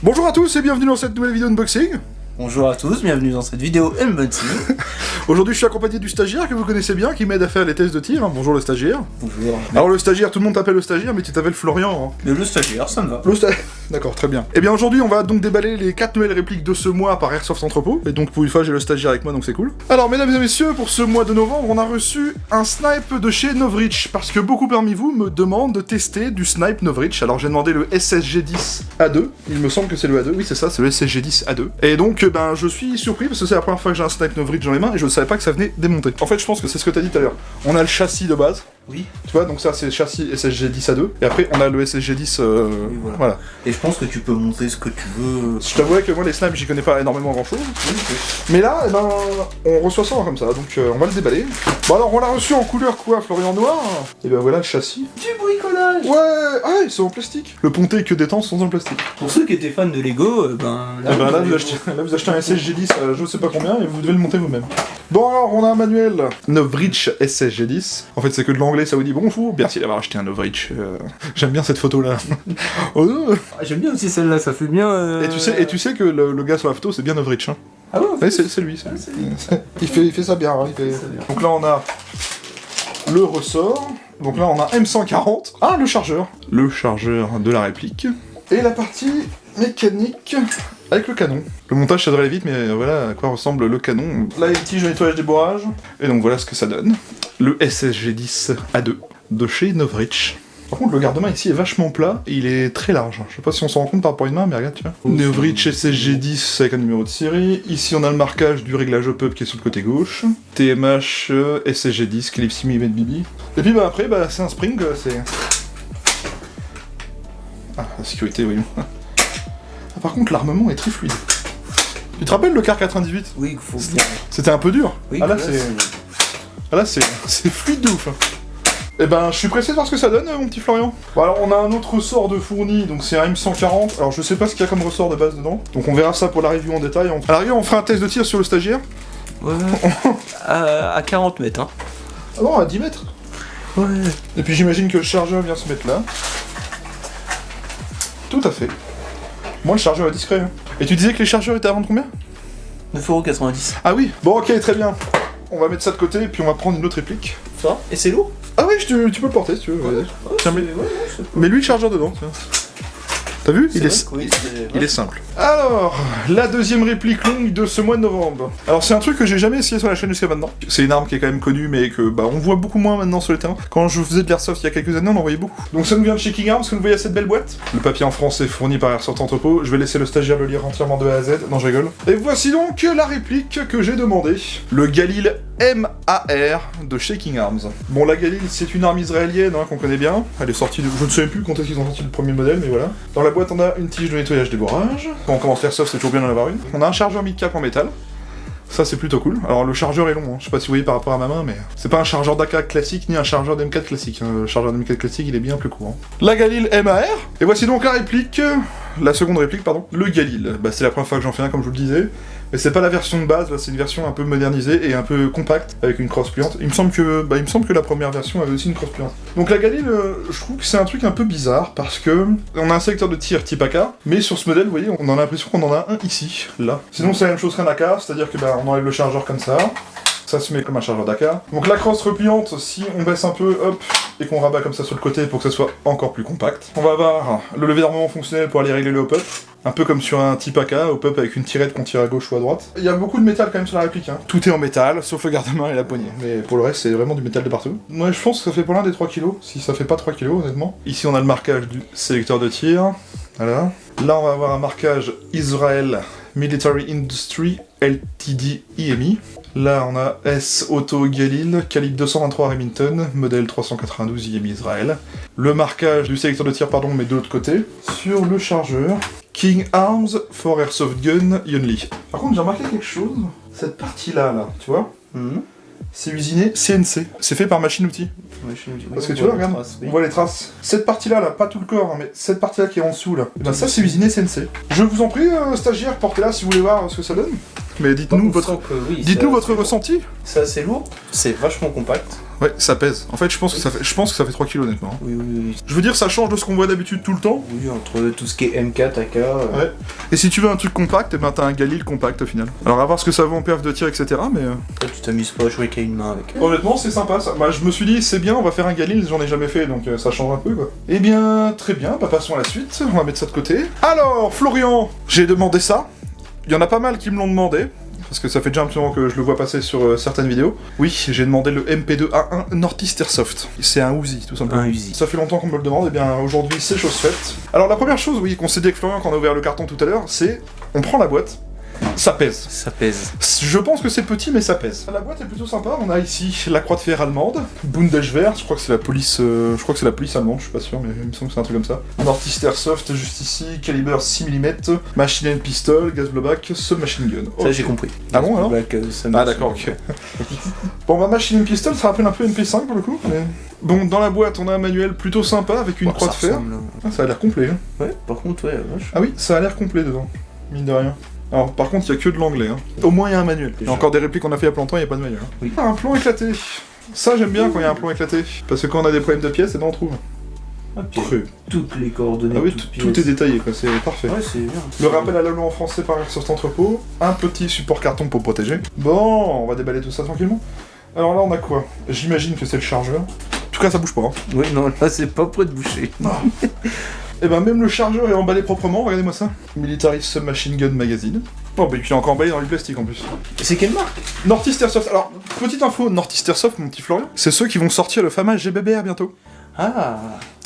Bonjour à tous et bienvenue dans cette nouvelle vidéo unboxing. Bonjour à tous, bienvenue dans cette vidéo unboxing. Aujourd'hui je suis accompagné du stagiaire que vous connaissez bien, qui m'aide à faire les tests de tir. Bonjour le stagiaire. Bonjour. Alors le stagiaire, tout le monde t'appelle le stagiaire, mais tu t'appelles Florian. Mais le stagiaire, ça me va. D'accord, très bien. Et bien aujourd'hui on va donc déballer les 4 nouvelles répliques de ce mois par Airsoft Entrepôt. Et donc pour une fois j'ai le stagiaire avec moi, donc c'est cool. Alors mesdames et messieurs, pour ce mois de novembre, on a reçu un snipe de chez Novritsch. Parce que beaucoup parmi vous me demandent de tester du snipe Novritsch. Alors j'ai demandé le SSG10 A2. Il me semble que c'est le A2. Oui c'est ça, c'est le SSG10 A2. Et donc ben je suis surpris parce que c'est la première fois que j'ai un snipe Novritsch dans les mains et je ne savais pas que ça venait démonter. En fait je pense que c'est ce que t'as dit tout à l'heure. On a le châssis de base. Oui. Tu vois, donc ça c'est le châssis SSG10 A2. Et après on a le SSG10 Oui, voilà. Et je pense que tu peux monter ce que tu veux. Je t'avouerais que moi les snipes j'y connais pas énormément grand chose. Oui, okay. Mais là, eh ben, on reçoit ça comme ça, donc on va le déballer. Bon alors on l'a reçu en couleur quoi, Florian Noir. Et ben voilà le châssis. Du bricolage. Ouais, ah c'est en plastique. Le ponté que des temps sont en plastique. Pour ceux qui étaient fans de Lego, là vous achetez un SSG10 je sais pas combien et vous devez le monter vous-même. Bon alors on a un manuel Novritsch SSG10. En fait c'est que de l'anglais, ça vous dit bonjour, merci d'avoir acheté un Novritsch. J'aime bien cette photo là. J'aime bien aussi celle-là, ça fait bien. Et tu sais que le gars sur la photo c'est bien Novritsch hein. Ah ouais, ouais c'est lui. Il fait ça bien. Hein, Donc là on a le ressort. Donc là on a M140. Ah le chargeur. Le chargeur de la réplique. Et la partie mécanique avec le canon. Le montage ça devrait aller vite mais voilà à quoi ressemble le canon. Là il y a une tige de nettoyage des bourrages. Et donc voilà ce que ça donne. Le SSG10 A2 de chez Novritsch. Par contre, le garde-main ici est vachement plat et il est très large. Je sais pas si on s'en rend compte par rapport à une main, mais regarde, tu vois. Novritsch SSG10 avec un numéro de série. Ici, on a le marquage du réglage up qui est sur le côté gauche. TMH SSG10, clip 6 mm BB. Et puis bah après, bah c'est un spring, c'est... Ah, la sécurité, oui. Ah, par contre, l'armement est très fluide. Tu te rappelles le CAR 98 ? Oui, il faut... C'était un peu dur. Oui, ah là, c'est fluide de ouf. Eh ben, je suis pressé de voir ce que ça donne, mon petit Florian. Bon, alors, on a un autre ressort de fourni, donc c'est un M140. Alors, je sais pas ce qu'il y a comme ressort de base dedans. Donc, on verra ça pour la review en détail. À la rigueur, on fera un test de tir sur le stagiaire. Ouais, à 40 mètres, hein. Ah non, à 10 mètres. Ouais. Et puis, j'imagine que le chargeur vient se mettre là. Tout à fait. Moi, le chargeur est discret. Hein. Et tu disais que les chargeurs étaient à vendre combien ? 9,90€. Ah oui. Bon, ok, très bien. On va mettre ça de côté, et puis on va prendre une autre réplique. Ça ? Et c'est lourd ? Ah oui, tu peux le porter si tu veux. Ouais. Tiens, mais lui le chargeur dedans. Tiens. T'as vu ? Il est simple. Alors, la deuxième réplique longue de ce mois de novembre. Alors c'est un truc que j'ai jamais essayé sur la chaîne jusqu'à maintenant. C'est une arme qui est quand même connue, mais que bah on voit beaucoup moins maintenant sur le terrain. Quand je faisais de l'airsoft il y a quelques années, on en voyait beaucoup. Donc ça nous vient de chez King Arms, que vous voyez cette belle boîte. Le papier en France est fourni par Airsoft Entrepôt. Je vais laisser le stagiaire le lire entièrement de A à Z. Non, je rigole. Et voici donc la réplique que j'ai demandée. Le Galil MAR de chez King Arms. Bon, la Galil, c'est une arme israélienne hein, qu'on connaît bien. Elle est sortie de... Je ne sais même plus quand est-ce qu'ils ont sorti le premier modèle, mais voilà. Dans la boîte, on a une tige de nettoyage des bourrages. Quand on commence l'airsoft, c'est toujours bien d'en avoir une. On a un chargeur mid-cap en métal. Ça, c'est plutôt cool. Alors, le chargeur est long, hein. Je sais pas si vous voyez par rapport à ma main, mais... C'est pas un chargeur d'AK classique, ni un chargeur d'M4 classique. Le chargeur d'M4 classique, il est bien plus court. Hein. La Galil MAR. Et voici donc la réplique... La seconde réplique, pardon. Le Galil. Bah, c'est la première fois que j'en fais un, comme je vous le disais. Mais c'est pas la version de base, c'est une version un peu modernisée et un peu compacte, avec une crosse pliante. Il me semble que la première version avait aussi une crosse pliante. Donc la Galil, je trouve que c'est un truc un peu bizarre, parce que... On a un sélecteur de tir type AK, mais sur ce modèle, vous voyez, on a l'impression qu'on en a un ici, là. Sinon c'est la même chose qu'un AK, c'est-à-dire que on enlève le chargeur comme ça. Ça se met comme un chargeur d'AK. Donc la crosse repliante, si on baisse un peu, hop, et qu'on rabat comme ça sur le côté pour que ça soit encore plus compact. On va avoir le lever d'armement fonctionnel pour aller régler le hop-up. Un peu comme sur un type AK, hop-up avec une tirette qu'on tire à gauche ou à droite. Il y a beaucoup de métal quand même sur la réplique. Hein. Tout est en métal, sauf le garde-main et la poignée. Mais pour le reste, c'est vraiment du métal de partout. Moi, je pense que ça fait pas loin des 3 kg, si ça fait pas 3 kg, honnêtement. Ici, on a le marquage du sélecteur de tir. Voilà. Là, on va avoir un marquage Israel Military Industry Ltd IMI. Là, on a S Auto Galil, calibre 223 Remington, modèle 392 IMI Israël. Le marquage du sélecteur de tir, pardon, mais de l'autre côté. Sur le chargeur, King Arms for Airsoft Gun Only. Par contre, j'ai remarqué quelque chose. Cette partie-là, tu vois, c'est usiné CNC. C'est fait par machine-outil. Parce que tu vois, regarde, on voit les traces. Cette partie-là, pas tout le corps, hein, mais cette partie-là qui est en dessous, là, et ben ça, c'est usiné CNC. Je vous en prie, stagiaire, portez-la si vous voulez voir ce que ça donne. Mais dites-nous votre ressenti. C'est assez lourd, c'est vachement compact. Ouais, ça pèse. En fait, je pense que ça fait 3 kilos honnêtement. Oui, oui, oui. Je veux dire, ça change de ce qu'on voit d'habitude tout le temps. Oui, entre tout ce qui est MK, AK... Ouais. Et si tu veux un truc compact, eh ben t'as un Galil compact au final. Alors à voir ce que ça vaut en perf de tir, etc. Mais... Toi, tu t'amuses pas à jouer qu'à une main avec. Honnêtement, c'est sympa ça. Bah, je me suis dit, c'est bien, on va faire un Galil, j'en ai jamais fait, donc ça change un peu quoi. Eh bien, très bien, bah passons à la suite. On va mettre ça de côté. Alors, Florian, j'ai demandé ça. Il y en a pas mal qui me l'ont demandé. Parce que ça fait déjà un petit moment que je le vois passer sur certaines vidéos. Oui, j'ai demandé le MP2A1 Northeast Airsoft. C'est un Uzi, tout simplement. Un Uzi. Ça fait longtemps qu'on me le demande, et bien aujourd'hui c'est chose faite. Alors la première chose, oui, qu'on s'est dit avec Florian quand on a ouvert le carton tout à l'heure, c'est on prend la boîte, ça pèse. Ça pèse. Je pense que c'est petit, mais ça pèse. La boîte est plutôt sympa. On a ici la croix de fer allemande, Bundeswehr. Je crois que c'est la police. La police allemande. Je suis pas sûr, mais il me semble que c'est un truc comme ça. Northeast Airsoft, juste ici, calibre 6 mm, machine and pistol, gas blowback, submachine gun. Ça j'ai compris. Ah bon alors Ah d'accord, ok. Bon, ma machine and pistol, ça rappelle un peu MP5 pour le coup. Mais... Bon, dans la boîte, on a un manuel plutôt sympa avec une croix de fer. Ah, ça a l'air complet. Hein. Ouais, par contre, ouais, vache. Ah oui, ça a l'air complet dedans, mine de rien. Alors, par contre, il y a que de l'anglais. Hein. Au moins, il y a un manuel. Il y a encore des répliques qu'on a fait il y a pas longtemps, il n'y a pas de manuel. Hein. Oui. Ah, un plomb éclaté. Ça, j'aime bien quand il y a un plomb éclaté. Parce que quand on a des problèmes de pièces, et ben on trouve. Okay. Toutes les coordonnées. Ah oui, tout est détaillé, quoi. C'est parfait. Ouais, c'est bien. Le rappel à la loi en français par sur cet entrepôt. Un petit support carton pour protéger. Bon, on va déballer tout ça tranquillement. Alors là, on a quoi? J'imagine que c'est le chargeur. En tout cas, ça bouge pas. Hein. Oui, non, là, c'est pas prêt de boucher. Et ben même le chargeur est emballé proprement, regardez-moi ça. Military Submachine Gun Magazine. Oh bah il est encore emballé dans du plastique en plus. C'est quelle marque? Northeast Airsoft. Alors, petite info, Northeast Airsoft, mon petit Florian, c'est ceux qui vont sortir le fameux GBBR bientôt. Ah.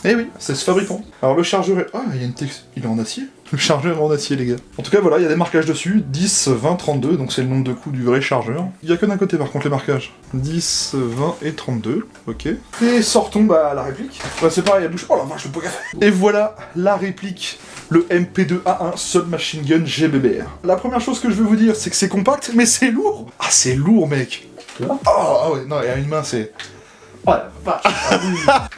Eh oui, c'est ce fabricant. Alors le chargeur est... Ah, il y a une texte... Il est en acier. Le chargeur est en acier, les gars. En tout cas, voilà, il y a des marquages dessus. 10, 20, 32, donc c'est le nombre de coups du vrai chargeur. Il y a que d'un côté, par contre, les marquages. 10, 20 et 32, ok. Et sortons, bah, la réplique. Bah, c'est pareil, elle bouge pas, oh la vache, le poker. Et voilà la réplique. Le MP2A1 Submachine Gun GBBR. La première chose que je veux vous dire, c'est que c'est compact, mais c'est lourd. Ah, c'est lourd, mec. Oh, ah ouais, non, et à une main, c'est... Oh la vache.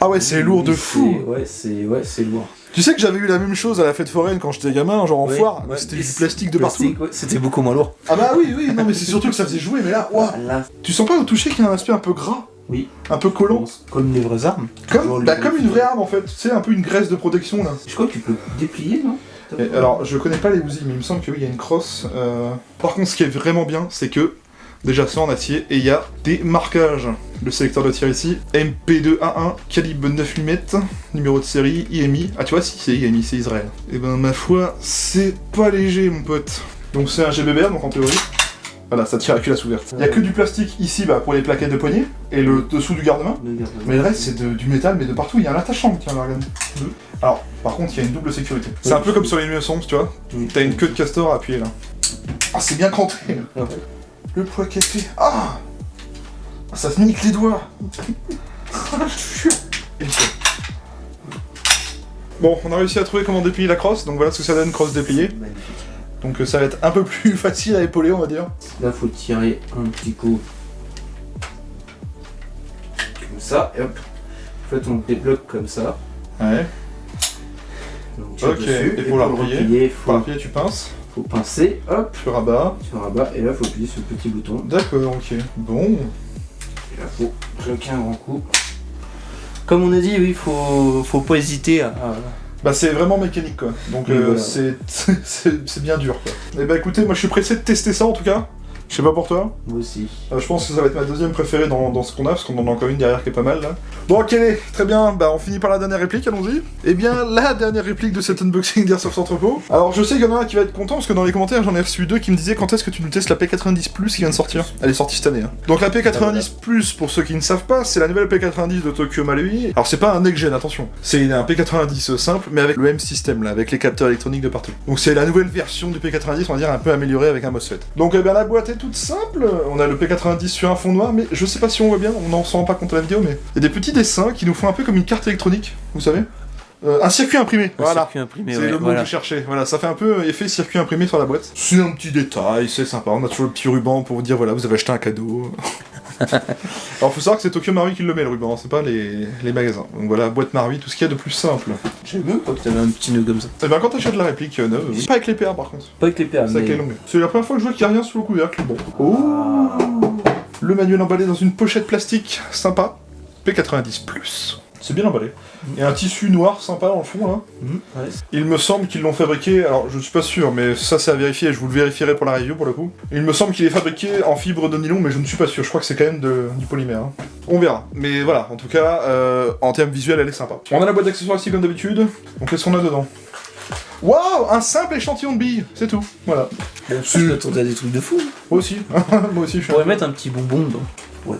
Ah ouais, c'est lourd de fou. Ouais, c'est lourd. Tu sais que j'avais eu la même chose à la fête foraine quand j'étais gamin, genre en foire, c'était du plastique de partout. Ouais, c'était beaucoup moins lourd. Ah bah oui, non mais c'est surtout que ça faisait jouer, mais là, waouh. Tu sens pas au toucher qu'il y a un aspect un peu gras? Oui. Un peu collant. Comme les vraies armes. Comme une vraie arme en fait, tu sais, un peu une graisse de protection là. Je crois que tu peux déplier, non? Alors, je connais pas les Uzi, mais il me semble que oui, il y a une crosse. Par contre, ce qui est vraiment bien, c'est que déjà c'est en acier et il y a des marquages. Le sélecteur de tir ici, MP2A1, calibre 9 mm, numéro de série, IMI. Ah tu vois, si c'est IMI, c'est Israël. Et ben ma foi, c'est pas léger mon pote. Donc c'est un GBBR, donc en théorie. Voilà, ça tire à culasse ouverte. Il y a que du plastique ici bah, pour les plaquettes de poignet et le dessous du garde-main. Mais le reste c'est du métal, mais de partout. Il y a un attachant, tiens, là, regarde. Alors, par contre, il y a une double sécurité. C'est un peu comme sur les 911, tu vois. T'as une queue de castor à appuyer là. Ah, c'est bien cranté. Le poids café. Ah, ça se nique les doigts. Bon, on a réussi à trouver comment déplier la crosse, donc voilà ce que ça donne, crosse dépliée. Donc ça va être un peu plus facile à épauler, on va dire. Là, faut tirer un petit coup. Comme ça, et hop. En fait, on débloque comme ça. Ouais. Donc, ok, dessus, et pour la replier, tu pinces. Faut pincer, hop. Tu rabats. Tu rabats, et là, faut appuyer sur le petit bouton. D'accord, ok. Bon. Et là, faut bloquer un grand coup. Comme on a dit, oui, faut pas hésiter à... Bah c'est vraiment mécanique quoi, donc oui, voilà. c'est bien dur quoi. Et bah écoutez, moi je suis pressé de tester ça en tout cas. Je sais pas pour toi. Moi aussi. Je pense que ça va être ma deuxième préférée dans ce qu'on a, parce qu'on en a encore une derrière qui est pas mal là. Bon ok, très bien, bah on finit par la dernière réplique, allons-y. Eh bien, la dernière réplique de cet unboxing d'Airsoft Entrepôt. Alors je sais qu'il y en a un qui va être content, parce que dans les commentaires j'en ai reçu deux qui me disaient quand est-ce que tu nous testes la P90 Plus qui vient de sortir. Elle est sortie cette année. Hein. Donc la P90 Plus, pour ceux qui ne savent pas, c'est la nouvelle P90 de Tokyo Marui. Alors c'est pas un next-gen, attention. C'est un P90 simple, mais avec le M système là, avec les capteurs électroniques de partout. Donc c'est la nouvelle version du P90, on va dire un peu améliorée avec un MOSFET. Donc eh bien la boîte est toute simple. On a le P90 sur un fond noir, mais je sais pas si on voit bien, on n'en se rend pas compte à la vidéo, mais il y a des petits dessins qui nous font un peu comme une carte électronique, vous savez. Un circuit imprimé, voilà. Circuit imprimé, c'est le mot que je cherchais. Voilà, ça fait un peu effet circuit imprimé sur la boîte. C'est un petit détail, c'est sympa. On a toujours le petit ruban pour vous dire voilà, vous avez acheté un cadeau. Alors faut savoir que c'est Tokyo Marui qui le met le ruban, c'est pas les magasins. Donc voilà, boîte Marui, tout ce qu'il y a de plus simple. J'ai même pas que t'avais un petit nœud comme ça. Et bien quand t'achètes la réplique neuve, pas avec les PA par contre. Pas avec les PA, mais... C'est la première fois que je vois qu'il n'y a rien sous le couvercle. Bon. Oh. Le manuel emballé dans une pochette plastique, sympa. P90+. C'est bien emballé. Il y a un tissu noir sympa dans le fond là. Ouais. Il me semble qu'ils l'ont fabriqué, alors je suis pas sûr, mais ça c'est à vérifier, je vous le vérifierai pour la review pour le coup. Il me semble qu'il est fabriqué en fibre de nylon, mais je ne suis pas sûr, je crois que c'est quand même du polymère. Hein. On verra, mais voilà, en tout cas, en termes visuels, elle est sympa. On a la boîte d'accessoires ici comme d'habitude, donc qu'est-ce qu'on a dedans? Waouh, un simple échantillon de billes, c'est tout, voilà. Bon, tu t'as des trucs de fou. Moi aussi, moi aussi je Je suis pourrais mettre un petit bonbon dedans. Ouais.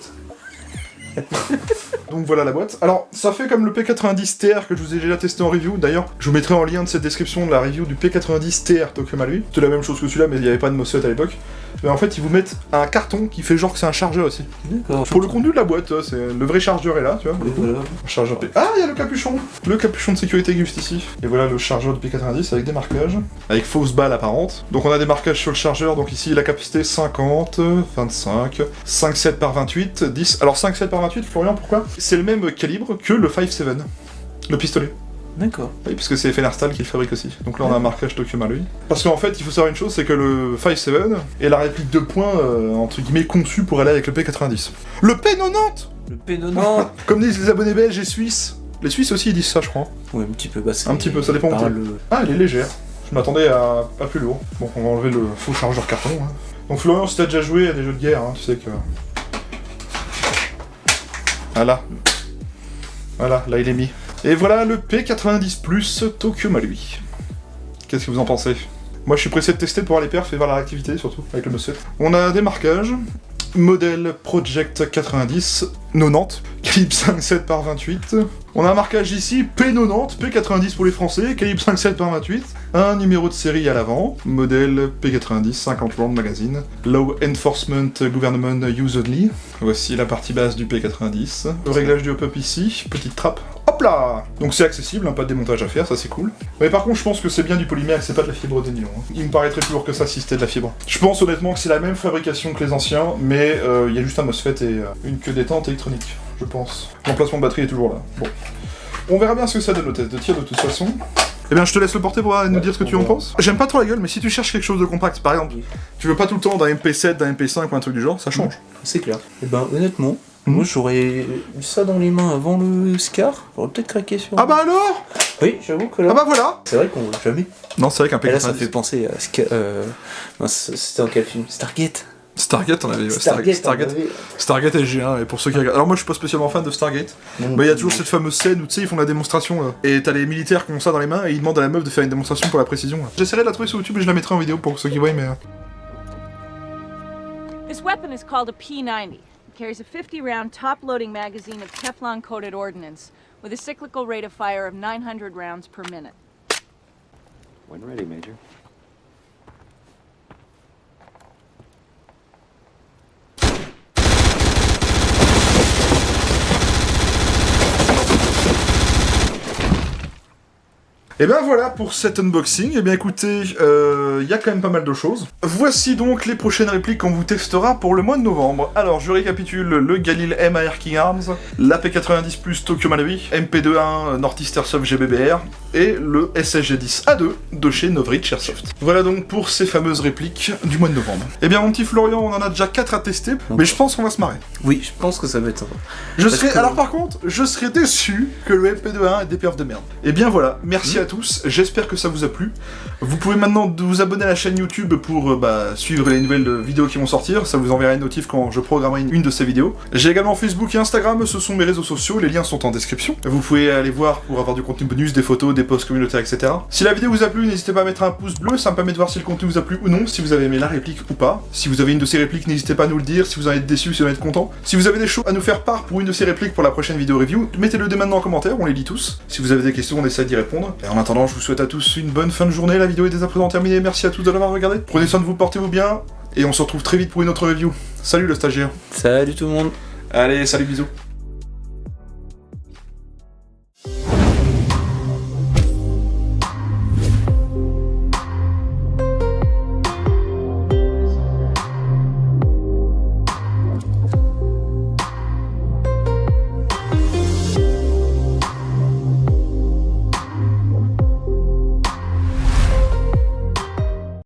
Donc voilà la boîte. Alors, ça fait comme le P90 TR que je vous ai déjà testé en review. D'ailleurs, je vous mettrai en lien de cette description de la review du P90 TR Tokyo Marui. C'est la même chose que celui-là, mais il n'y avait pas de MOSFET à l'époque. Mais en fait, ils vous mettent un carton qui fait genre que c'est un chargeur aussi. D'accord. Pour le contenu de la boîte, c'est le vrai chargeur est là, tu vois. Oui, voilà. Un chargeur P. Ah, il y a le capuchon. Le capuchon de sécurité juste ici. Et voilà le chargeur de P90 avec des marquages. Avec fausse balle apparente. Donc on a des marquages sur le chargeur. Donc ici, la capacité 50, 25, 5,7 par 28, 10. Alors 5,7 par 28, Florian, pourquoi? C'est le même calibre que le 5.7, le pistolet. D'accord. Oui, puisque c'est Fenerstal qui le fabrique aussi. Donc là on a un marquage Tokyo Marui. Parce qu'en fait, il faut savoir une chose, c'est que le 5.7 est la réplique de points, entre guillemets, conçue pour aller avec le P90. Le P90 Le P90. Comme disent les abonnés belges et suisses. Les Suisses aussi ils disent ça, je crois. Ouais, un petit peu basse. Un petit peu, ça dépend où t'es. Ah, elle est légère. Je m'attendais à plus lourd. Bon, on va enlever le faux chargeur carton. Hein. Donc Florian, si t'as déjà joué à des jeux de guerre, hein, tu sais que... Voilà. Voilà, là il est mis. Et voilà le P90+ Tokyo Marui. Qu'est-ce que vous en pensez? Moi je suis pressé de tester pour voir les perfs et voir la réactivité surtout, avec le MOSFET. On a des marquages. Modèle Project 90, 90, calibre 5,7 par 28. On a un marquage ici, P90, P90 pour les Français, calibre 5,7 par 28. Un numéro de série à l'avant, modèle P90, 50 round magazine. Law Enforcement Government Use Only. Voici la partie basse du P90. Le réglage du hop-up ici, petite trappe. Hop là! Donc c'est accessible, hein, pas de démontage à faire, ça c'est cool. Mais par contre je pense que c'est bien du polymère et que c'est pas de la fibre de nylon. Hein. Il me paraîtrait plus lourd que ça si c'était de la fibre. Je pense honnêtement que c'est la même fabrication que les anciens, mais il y a juste un MOSFET et une queue détente électronique, je pense. L'emplacement de batterie est toujours là. Bon. On verra bien ce que ça donne au test de tir de toute façon. Eh bien je te laisse le porter pour nous dire ce que tu en penses. J'aime pas trop la gueule, mais si tu cherches quelque chose de compact, par exemple, tu veux pas tout le temps d'un MP7, d'un MP5 ou un truc du genre, ça change. C'est clair. Et ben honnêtement, moi j'aurais eu ça dans les mains avant le Scar, j'aurais peut-être craqué sur... Ah bah alors! Oui, j'avoue que là... Ah bah voilà! C'est vrai qu'on l'a jamais. Non, c'est vrai qu'un P90... Et là ça me fait penser à... C'était dans quel film? Stargate? Stargate, on avait... Stargate SG1, et pour ceux qui regardent... Alors moi je suis pas spécialement fan de Stargate, mais il y a toujours cette fameuse scène où tu sais ils font la démonstration là, et t'as les militaires qui ont ça dans les mains et ils demandent à la meuf de faire une démonstration pour la précision. J'essaierai de la trouver sur YouTube et je la mettrai en vidéo pour ceux qui voient, mais... This weapon is called a P90. It carries a 50-round top-loading magazine of Teflon-coated ordnance with a cyclical rate of fire of 900 rounds per minute. When ready, Major. Et bien voilà pour cet unboxing, et bien écoutez, il y a quand même pas mal de choses. Voici donc les prochaines répliques qu'on vous testera pour le mois de novembre. Alors je récapitule, le Galil MAR King Arms, la P90+ Tokyo Marui, MP21 Northeast Airsoft GBBR, et le SSG10A2 de chez Novritsch Airsoft. Voilà donc pour ces fameuses répliques du mois de novembre. Et bien mon petit Florian, on en a déjà 4 à tester, mais je pense qu'on va se marrer. Oui, je pense que ça va être sympa. Alors par contre, je serais déçu que le MP21 ait des perfs de merde. Et bien voilà, merci à tous, j'espère que ça vous a plu. Vous pouvez maintenant vous abonner à la chaîne YouTube pour suivre les nouvelles vidéos qui vont sortir, ça vous enverra une notif quand je programmerai une de ces vidéos. J'ai également Facebook et Instagram, ce sont mes réseaux sociaux, les liens sont en description. Vous pouvez aller voir pour avoir du contenu bonus, des photos, des posts communautaires, etc. Si la vidéo vous a plu, n'hésitez pas à mettre un pouce bleu, ça me permet de voir si le contenu vous a plu ou non, si vous avez aimé la réplique ou pas. Si vous avez une de ces répliques, n'hésitez pas à nous le dire, si vous en êtes déçu, si vous en êtes content. Si vous avez des choses à nous faire part pour une de ces répliques pour la prochaine vidéo review, mettez-le dès maintenant en commentaire, on les lit tous. Si vous avez des questions, on essaie d'y répondre. Et en attendant, je vous souhaite à tous une bonne fin de journée, la vidéo est dès à présent terminée, merci à tous de l'avoir regardé. Prenez soin de vous, portez-vous bien, et on se retrouve très vite pour une autre review. Salut le stagiaire. Salut tout le monde. Allez, salut, bisous.